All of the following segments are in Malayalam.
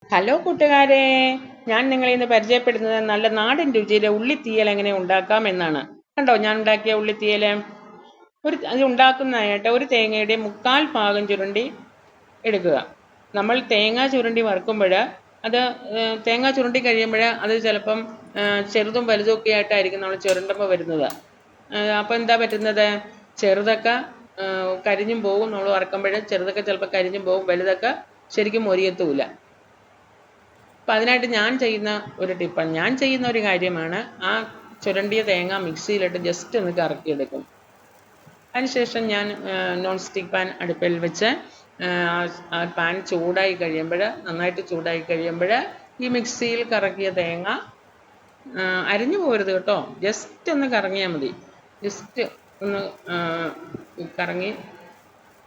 ഹലോ കൂട്ടുകാരെ, ഞാൻ നിങ്ങളെ ഇന്ന് പരിചയപ്പെടുന്നത് നല്ല നാടൻ രുചിയിലെ ഉള്ളിത്തീയൽ എങ്ങനെ ഉണ്ടാക്കാം എന്നാണ്. കണ്ടോ ഞാൻ ഉണ്ടാക്കിയ ഉള്ളിത്തീയൽ. അത് ഉണ്ടാക്കുന്നതായിട്ട് ഒരു തേങ്ങയുടെ 1/4 ഭാഗം ചുരണ്ടി എടുക്കുക. നമ്മൾ തേങ്ങ ചുരണ്ടി വറുക്കുമ്പോൾ അത് തേങ്ങ ചുരണ്ടി കഴിയുമ്പോൾ അത് ചിലപ്പം ചെറുതും വലുതും ഒക്കെ ആയിട്ടായിരിക്കും നമ്മൾ ചുരണ്ടുമ്പോൾ വരുന്നത്. അപ്പോൾ എന്താ പറ്റുന്നത്, ചെറുതൊക്കെ കരിഞ്ഞും പോകും. നമ്മൾ വറക്കുമ്പോൾ ചെറുതൊക്കെ ചിലപ്പോൾ കരിഞ്ഞും പോകും, വലുതൊക്കെ ശരിക്കും മൊരിയത്തുമില്ല. അപ്പം അതിനായിട്ട് ഞാൻ ചെയ്യുന്ന ഒരു കാര്യമാണ്, ആ ചുരണ്ടിയ തേങ്ങ മിക്സിയിലിട്ട് ജസ്റ്റ് ഒന്ന് കറക്കിയെടുക്കും. അതിനുശേഷം ഞാൻ നോൺ സ്റ്റിക്ക് പാൻ അടുപ്പിൽ വെച്ച് ആ പാൻ നന്നായിട്ട് ചൂടായി കഴിയുമ്പോൾ ഈ മിക്സിയിൽ കറക്കിയ തേങ്ങ അരിഞ്ഞു പോകരുത് കേട്ടോ, ജസ്റ്റ് ഒന്ന് കറങ്ങിയാൽ മതി. ജസ്റ്റ് ഒന്ന്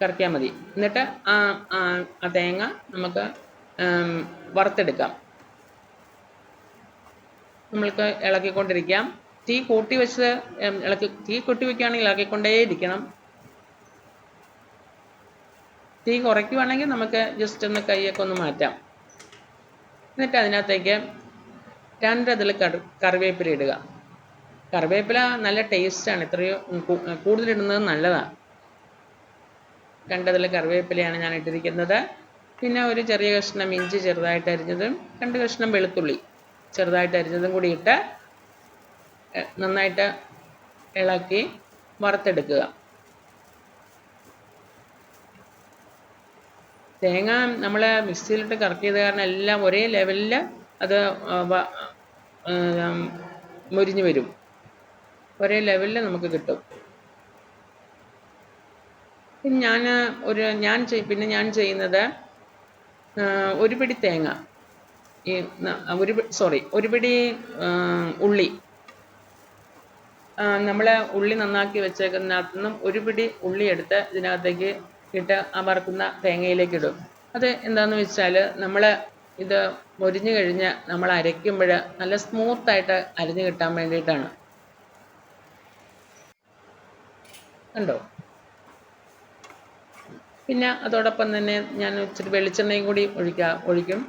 കറക്കിയാൽ മതി. എന്നിട്ട് ആ തേങ്ങ നമുക്ക് വറുത്തെടുക്കാം. നമ്മൾക്ക് ഇളക്കിക്കൊണ്ടിരിക്കാം. തീ കൂട്ടി വെക്കുകയാണെങ്കിൽ ഇളക്കിക്കൊണ്ടേയിരിക്കണം. തീ കുറയ്ക്കുവാണെങ്കിൽ നമുക്ക് ജസ്റ്റ് ഒന്ന് കൈയൊക്കെ ഒന്ന് മാറ്റാം. എന്നിട്ട് അതിനകത്തേക്ക് 2 ഇതിൽ കറിവേപ്പില ഇടുക. കറിവേപ്പില നല്ല ടേസ്റ്റാണ്, എത്രയോ കൂടുതലിടുന്നത് നല്ലതാണ്. 2 ഇതിൽ കറിവേപ്പിലയാണ് ഞാൻ ഇട്ടിരിക്കുന്നത്. പിന്നെ ഒരു ചെറിയ കഷ്ണം ഇഞ്ചി ചെറുതായിട്ട് അരിഞ്ഞതും 2 കഷ്ണം വെളുത്തുള്ളി ചെറുതായിട്ട് അരിഞ്ഞതും കൂടി ഇട്ട് നന്നായിട്ട് ഇളക്കി വറുത്തെടുക്കുക. തേങ്ങ നമ്മൾ മിക്സിയിലിട്ട് കറക്കിയത് കാരണം എല്ലാം ഒരേ ലെവലിൽ അത് മുരിഞ്ഞു വരും, ഒരേ ലെവലിൽ നമുക്ക് കിട്ടും. പിന്നെ ഞാൻ ചെയ്യുന്നത് ഒരു പിടി തേങ്ങ, ഒരു പിടി ഉള്ളി, നമ്മൾ ഉള്ളി നന്നാക്കി വെച്ചേക്കുന്നതിനകത്തു നിന്നും ഒരു പിടി ഉള്ളി എടുത്ത് ഇതിനകത്തേക്ക് ഇട്ട് ആ വറുക്കുന്ന തേങ്ങയിലേക്ക് ഇടും. അത് എന്താണെന്ന് വെച്ചാൽ, നമ്മൾ ഇത് മൊരിഞ്ഞു കഴിഞ്ഞ് നമ്മൾ അരയ്ക്കുമ്പോൾ നല്ല സ്മൂത്തായിട്ട് അരിഞ്ഞു കിട്ടാൻ വേണ്ടിയിട്ടാണ്. കണ്ടോ? പിന്നെ അതോടൊപ്പം തന്നെ ഞാൻ ഇച്ചിരി വെളിച്ചെണ്ണയും കൂടി ഒഴിക്കും.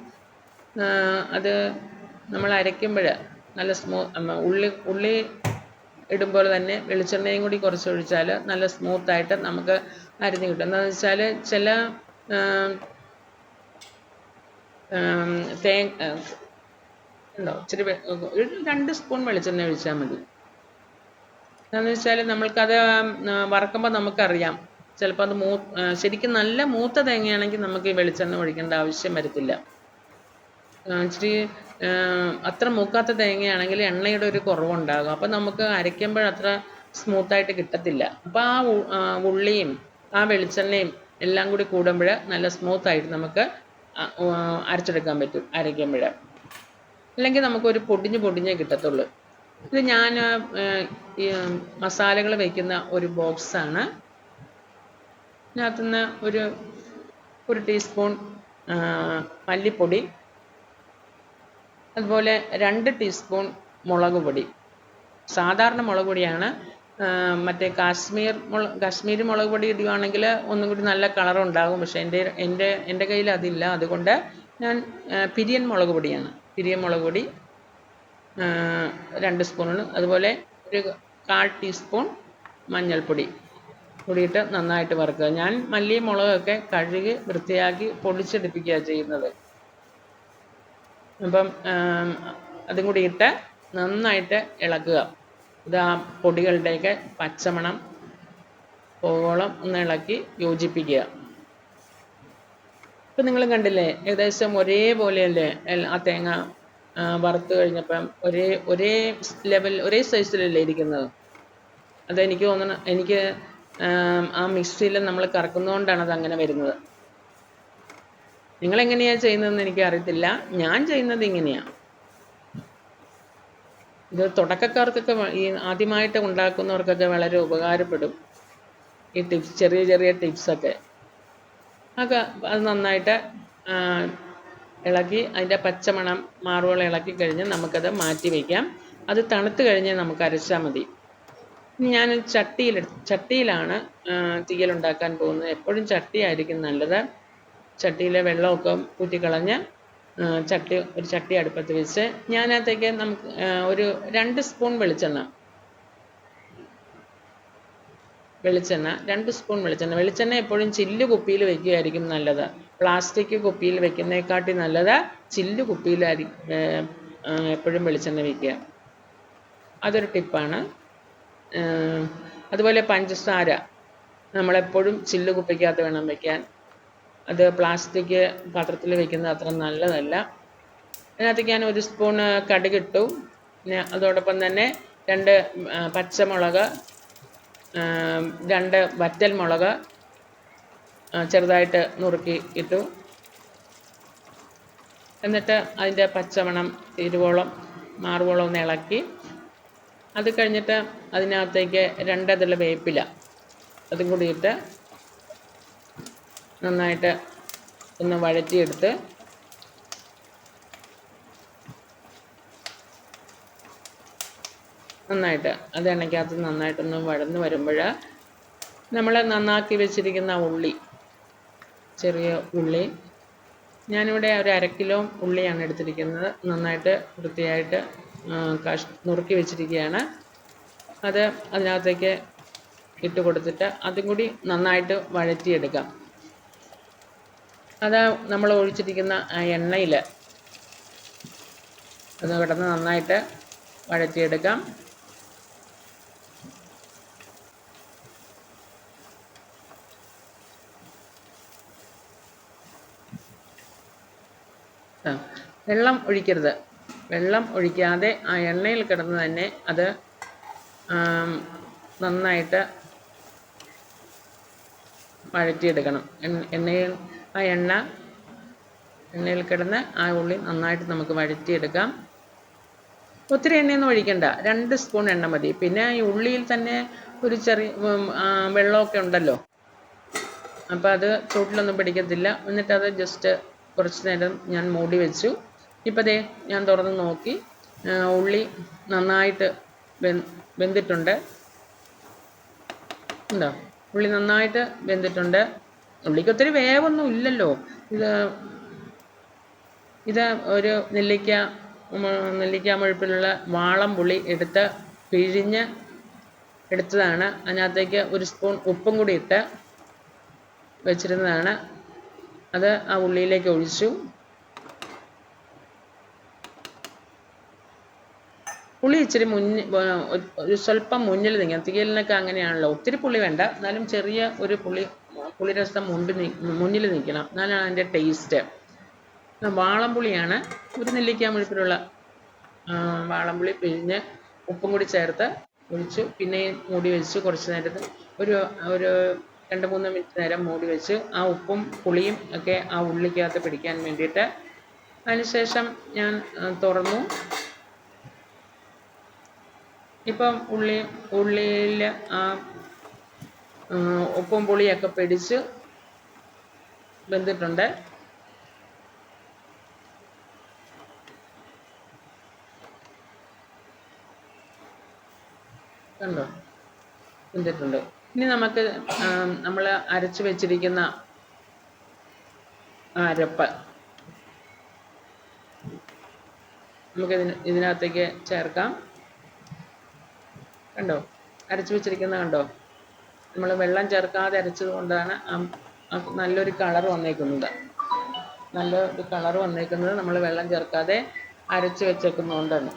അത് നമ്മൾ അരയ്ക്കുമ്പോൾ നല്ല ഉള്ളി ഇടുമ്പോൾ തന്നെ വെളിച്ചെണ്ണയും കൂടി കുറച്ച് ഒഴിച്ചാൽ നല്ല സ്മൂത്തായിട്ട് നമുക്ക് അരിഞ്ഞു കിട്ടും. എന്താണെന്ന് വെച്ചാൽ ചില ഇച്ചിരി 2 സ്പൂൺ വെളിച്ചെണ്ണ ഒഴിച്ചാൽ മതി. എന്താണെന്ന് വെച്ചാൽ നമ്മൾക്കത് വറക്കുമ്പോൾ നമുക്കറിയാം, ചിലപ്പോൾ അത് ശരിക്കും നല്ല മൂത്ത തേങ്ങയാണെങ്കിൽ നമുക്ക് ഈ വെളിച്ചെണ്ണ ഒഴിക്കേണ്ട ആവശ്യം വരത്തില്ല. ഇച്ചിരി അത്ര മൂക്കാത്ത തേങ്ങയാണെങ്കിൽ എണ്ണയുടെ ഒരു കുറവുണ്ടാകും, അപ്പം നമുക്ക് അരയ്ക്കുമ്പോൾ അത്ര സ്മൂത്തായിട്ട് കിട്ടത്തില്ല. അപ്പോൾ ആ ഉള്ളിയും ആ വെളിച്ചെണ്ണയും എല്ലാം കൂടി കൂടുമ്പോൾ നല്ല സ്മൂത്തായിട്ട് നമുക്ക് അരച്ചെടുക്കാൻ പറ്റും അരയ്ക്കുമ്പോൾ. അല്ലെങ്കിൽ നമുക്കൊരു പൊടിഞ്ഞേ കിട്ടത്തുള്ളൂ. ഇത് ഞാൻ ഈ മസാലകൾ വയ്ക്കുന്ന ഒരു ബോക്സാണ്. ഇതിനകത്തുനിന്ന് ഒരു ടീസ്പൂൺ മല്ലിപ്പൊടി, അതുപോലെ 2 ടീസ്പൂൺ മുളക് പൊടി. സാധാരണ മുളക് പൊടിയാണ്. മറ്റേ കാശ്മീരി മുളക് പൊടി ഇടുകയാണെങ്കിൽ ഒന്നും കൂടി നല്ല കളറുണ്ടാകും. പക്ഷേ എൻ്റെ കയ്യിൽ അതില്ല, അതുകൊണ്ട് ഞാൻ പിരിയൻ മുളക് പൊടിയാണ്. പിരിയൻ മുളക് പൊടി 2 സ്പൂണാണ്. അതുപോലെ ഒരു 1/4 ടീസ്പൂൺ മഞ്ഞൾപ്പൊടി കൂടിയിട്ട് നന്നായിട്ട് വറുക്കുക. ഞാൻ മല്ലിയും മുളകൊക്കെ കഴുകി വൃത്തിയാക്കി പൊടിച്ചെടുപ്പിക്കുകയാണ് ചെയ്യുന്നത്. അപ്പം അതും കൂടി ഇട്ട് നന്നായിട്ട് ഇളക്കുക. ഇത് ആ പൊടികളുടെയൊക്കെ പച്ചമണം പോകോളം ഒന്ന് ഇളക്കി യോജിപ്പിക്കുക. ഇപ്പം നിങ്ങൾ കണ്ടില്ലേ, ഏകദേശം ഒരേപോലെയല്ലേ ആ തേങ്ങ വറുത്ത് കഴിഞ്ഞപ്പം ഒരേ സൈസിലല്ലേ ഇരിക്കുന്നത്. അതെനിക്ക് തോന്നുന്നു, എനിക്ക് ആ മിക്സിയിൽ നമ്മൾ കറക്കുന്നതുകൊണ്ടാണ് അതങ്ങനെ വരുന്നത്. നിങ്ങളെങ്ങനെയാണ് ചെയ്യുന്നതെന്ന് എനിക്ക് അറിയത്തില്ല. ഞാൻ ചെയ്യുന്നത് ഇങ്ങനെയാണ്. ഇത് തുടക്കക്കാർക്കൊക്കെ, ഈ ആദ്യമായിട്ട് ഉണ്ടാക്കുന്നവർക്കൊക്കെ വളരെ ഉപകാരപ്പെടും ഈ ടിപ്സ്, ചെറിയ ടിപ്സൊക്കെ. അത് നന്നായിട്ട് ഇളക്കി അതിൻ്റെ പച്ചമണം മാറുവോളം ഇളക്കി കഴിഞ്ഞ് നമുക്കത് മാറ്റി വയ്ക്കാം. അത് തണുത്ത് കഴിഞ്ഞ് നമുക്ക് അരച്ചാൽ മതി. ഞാൻ ചട്ടിയിലാണ് തീയലുണ്ടാക്കാൻ പോകുന്നത്. എപ്പോഴും ചട്ടിയായിരിക്കും നല്ലത്. ചട്ടിയിലെ വെള്ളമൊക്കെ ഊറ്റിക്കളഞ്ഞ് ഒരു ചട്ടി അടുപ്പത്ത് വെച്ച് ഞാനകത്തേക്ക് നമുക്ക് ഒരു 2 സ്പൂൺ വെളിച്ചെണ്ണ 2 സ്പൂൺ വെളിച്ചെണ്ണ എപ്പോഴും ചില്ല് കുപ്പിയിൽ വെക്കുകയായിരിക്കും നല്ലത്. പ്ലാസ്റ്റിക് കുപ്പിയിൽ വെക്കുന്നതിനെക്കാട്ടി നല്ലത് ചില്ല് കുപ്പിയിലായിരിക്കും എപ്പോഴും വെളിച്ചെണ്ണ വയ്ക്കുക. അതൊരു ടിപ്പാണ്. അതുപോലെ പഞ്ചസാര നമ്മളെപ്പോഴും ചില്ല് കുപ്പിക്കകത്ത് വേണം വയ്ക്കാൻ. അത് പ്ലാസ്റ്റിക് പാത്രത്തിൽ വയ്ക്കുന്നത് അത്ര നല്ലതല്ല. അതിനകത്തേക്ക് ഞാൻ 1 സ്പൂണ് കടുകിട്ടു. പിന്നെ അതോടൊപ്പം തന്നെ 2 പച്ചമുളക്, 2 വറ്റൽ മുളക് ചെറുതായിട്ട് നുറുക്കി ഇട്ടു. എന്നിട്ട് അതിൻ്റെ പച്ചമണം മാറുവോളം ഒന്ന് ഇളക്കി. അത് കഴിഞ്ഞിട്ട് അതിനകത്തേക്ക് 2 ഇതള് വേപ്പില അതും കൂടി ഇട്ട് നന്നായിട്ട് ഒന്ന് വഴറ്റിയെടുത്ത് അത് എണ്ണയ്ക്കകത്ത് നന്നായിട്ടൊന്ന് വഴന്ന് വരുമ്പോൾ നമ്മൾ നന്നാക്കി വെച്ചിരിക്കുന്ന ചെറിയ ഉള്ളി, ഞാനിവിടെ ഒരു 1/2 കിലോ ഉള്ളിയാണ് എടുത്തിരിക്കുന്നത്. നന്നായിട്ട് വൃത്തിയായിട്ട് നുറുക്കി വെച്ചിരിക്കുകയാണ്. അത് അതിനകത്തേക്ക് ഇട്ട് കൊടുത്തിട്ട് അതും കൂടി നന്നായിട്ട് വഴറ്റിയെടുക്കാം. അത് നമ്മൾ ഒഴിച്ചിരിക്കുന്ന ആ എണ്ണയിൽ അത് കിടന്ന് നന്നായിട്ട് വഴറ്റിയെടുക്കാം. വെള്ളം ഒഴിക്കരുത്. വെള്ളം ഒഴിക്കാതെ ആ എണ്ണയിൽ കിടന്ന് തന്നെ അത് നന്നായിട്ട് വഴറ്റിയെടുക്കണം. എണ്ണയിൽ കിടന്ന് ആ ഉള്ളി നന്നായിട്ട് നമുക്ക് വഴറ്റിയെടുക്കാം. ഒത്തിരി എണ്ണയൊന്നും ഒഴിക്കണ്ട, 2 സ്പൂൺ എണ്ണ മതി. പിന്നെ ഈ ഉള്ളിയിൽ തന്നെ ഒരു ചെറിയ വെള്ളമൊക്കെ ഉണ്ടല്ലോ, അപ്പോൾ അത് ചൂട്ടിലൊന്നും പിടിക്കത്തില്ല. എന്നിട്ട് അത് ജസ്റ്റ് കുറച്ച് നേരം ഞാൻ മൂടി വെച്ചു. ഇപ്പോൾ ദേ ഞാൻ തുറന്ന് നോക്കി, ഉള്ളി നന്നായിട്ട് വെന്തിട്ടുണ്ട്. ഉണ്ടോ? ഉള്ളി നന്നായിട്ട് വെന്തിട്ടുണ്ട്. ഉള്ളിക്ക് ഒത്തിരി വേവൊന്നും ഇല്ലല്ലോ. ഇത് ഒരു നെല്ലിക്ക മുഴുപ്പിലുള്ള വാളംപുളി പിഴിഞ്ഞ് എടുത്തതാണ്. അതിനകത്തേക്ക് 1 സ്പൂൺ ഉപ്പും കൂടി ഇട്ട് വെച്ചിരുന്നതാണ്. അത് ആ ഉള്ളിയിലേക്ക് ഒഴിച്ചു. പുളി ഇച്ചിരി ഒരു സ്വല്പം മുന്നിൽ നിൽക്കണം. തീയലിനൊക്കെ അങ്ങനെയാണല്ലോ, ഒത്തിരി പുളി വേണ്ട, എന്നാലും ചെറിയ ഒരു പുളിരസം മുന്നിൽ നിൽക്കണം, എന്നാലാണ് അതിൻ്റെ ടേസ്റ്റ്. വാളംപുളിയാണ്, ഒരു നെല്ലിക്ക മുഴുപ്പിലുള്ള വാളംപുളി പിഴിഞ്ഞ് ഉപ്പും കൂടി ചേർത്ത് ഒഴിച്ചു. പിന്നെയും മൂടി വെച്ച് കുറച്ച് നേരത്ത് ഒരു 2-3 മിനിറ്റ് നേരം മൂടി വെച്ച് ആ ഉപ്പും പുളിയും ഒക്കെ ആ ഉള്ളിക്കകത്ത് പിടിക്കാൻ വേണ്ടിയിട്ട്. അതിനുശേഷം ഞാൻ തുറന്നു. ഇപ്പം ഉള്ളിയിൽ ആ ഉപ്പും പുളിയൊക്കെ പിടിച്ച് വെന്തിട്ടുണ്ട്. കണ്ടോ? വെന്തിട്ടുണ്ട്. ഇനി നമുക്ക് നമ്മൾ അരച്ച് വെച്ചിരിക്കുന്ന അരപ്പ് നമുക്ക് ഇതിനകത്തേക്ക് ചേർക്കാം. കണ്ടോ? അരച്ച് വെച്ചിരിക്കുന്നത് കണ്ടോ? നമ്മൾ വെള്ളം ചേർക്കാതെ അരച്ചത് കൊണ്ടാണ് നല്ലൊരു കളർ വന്നേക്കുന്നത്. നമ്മൾ വെള്ളം ചേർക്കാതെ അരച്ച് വെച്ചേക്കുന്നതുകൊണ്ടാണ്.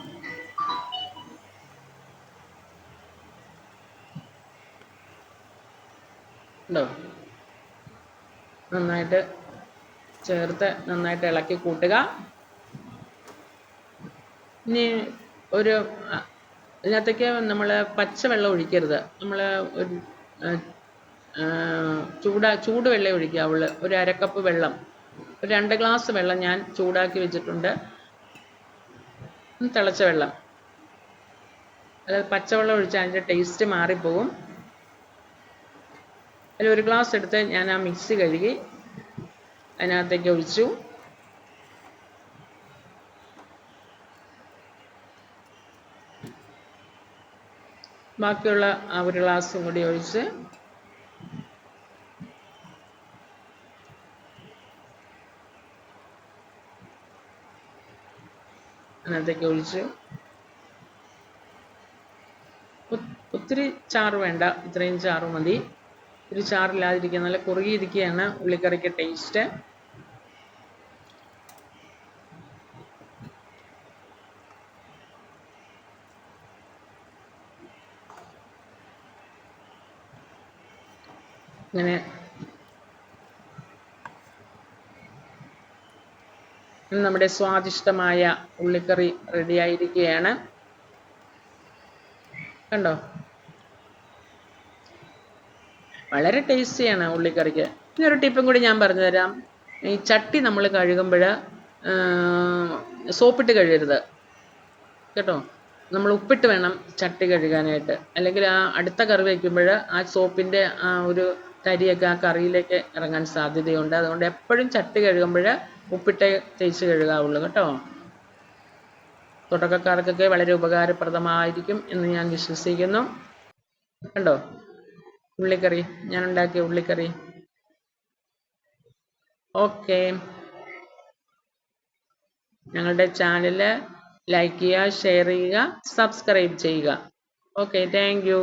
ഉണ്ടോ? നന്നായിട്ട് ചേർത്ത് നന്നായിട്ട് ഇളക്കി കൂട്ടുക. ഇനി ഇതിനകത്തേക്ക് നമ്മൾ പച്ചവെള്ളം ഒഴിക്കരുത്. നമ്മൾ ഒരു ചൂടുവെള്ളം ഒഴിക്കുക. ഒരു 1/2 കപ്പ് വെള്ളം, ഒരു 2 ഗ്ലാസ് വെള്ളം ഞാൻ ചൂടാക്കി വെച്ചിട്ടുണ്ട്. തിളച്ച വെള്ളം. അതായത് പച്ചവെള്ളം ഒഴിച്ചാൽ അതിൻ്റെ ടേസ്റ്റ് മാറിപ്പോകും. അതിൽ 1 ഗ്ലാസ് എടുത്ത് ഞാൻ ആ മിക്സി കഴുകി അതിനകത്തേക്ക് ഒഴിച്ചു. ബാക്കിയുള്ള ആ 1 ഗ്ലാസും കൂടി ഒഴിച്ച് അതിനകത്തേക്ക് ഒഴിച്ച് ഒത്തിരി ചാറ് വേണ്ട, ഇത്രയും ചാറ് മതി. ഒരു ചാറില്ലാതിരിക്കുക, നല്ല കുറുകിയിരിക്കുകയാണ് ഉള്ളിക്കറിക്ക് ടേസ്റ്റ്. ഇങ്ങനെ നമ്മുടെ സ്വാദിഷ്ടമായ ഉള്ളിക്കറി റെഡിയായിരിക്കുകയാണ്. കണ്ടോ, വളരെ ടേസ്റ്റിയാണ് ഉള്ളിക്കറിക്ക്. ഇനി ഒരു ടിപ്പും കൂടി ഞാൻ പറഞ്ഞുതരാം. ഈ ചട്ടി നമ്മൾ കഴുകുമ്പോൾ സോപ്പിട്ട് കഴുകരുത് കേട്ടോ. നമ്മൾ ഉപ്പിട്ട് വേണം ചട്ടി കഴുകാനായിട്ട്, അല്ലെങ്കിൽ ആ അടുത്ത കറി വയ്ക്കുമ്പോൾ ആ സോപ്പിൻ്റെ ആ ഒരു തരിയൊക്കെ ആ കറിയിലേക്ക് ഇറങ്ങാൻ സാധ്യതയുണ്ട്. അതുകൊണ്ട് എപ്പോഴും ചട്ടി കഴുകുമ്പോൾ ഉപ്പിട്ട് തേച്ച് കഴുകാവുള്ളൂ കേട്ടോ. തുടക്കക്കാർക്കൊക്കെ വളരെ ഉപകാരപ്രദമായിരിക്കും എന്ന് ഞാൻ വിശ്വസിക്കുന്നു. കണ്ടോ ഉള്ളിക്കറി, ഞാൻ ഉണ്ടാക്കിയ ഉള്ളിക്കറി. ഓക്കെ, ഞങ്ങളുടെ ചാനൽ ലൈക്ക് ചെയ്യുക, ഷെയർ ചെയ്യുക, സബ്സ്ക്രൈബ് ചെയ്യുക. Okay, thank you.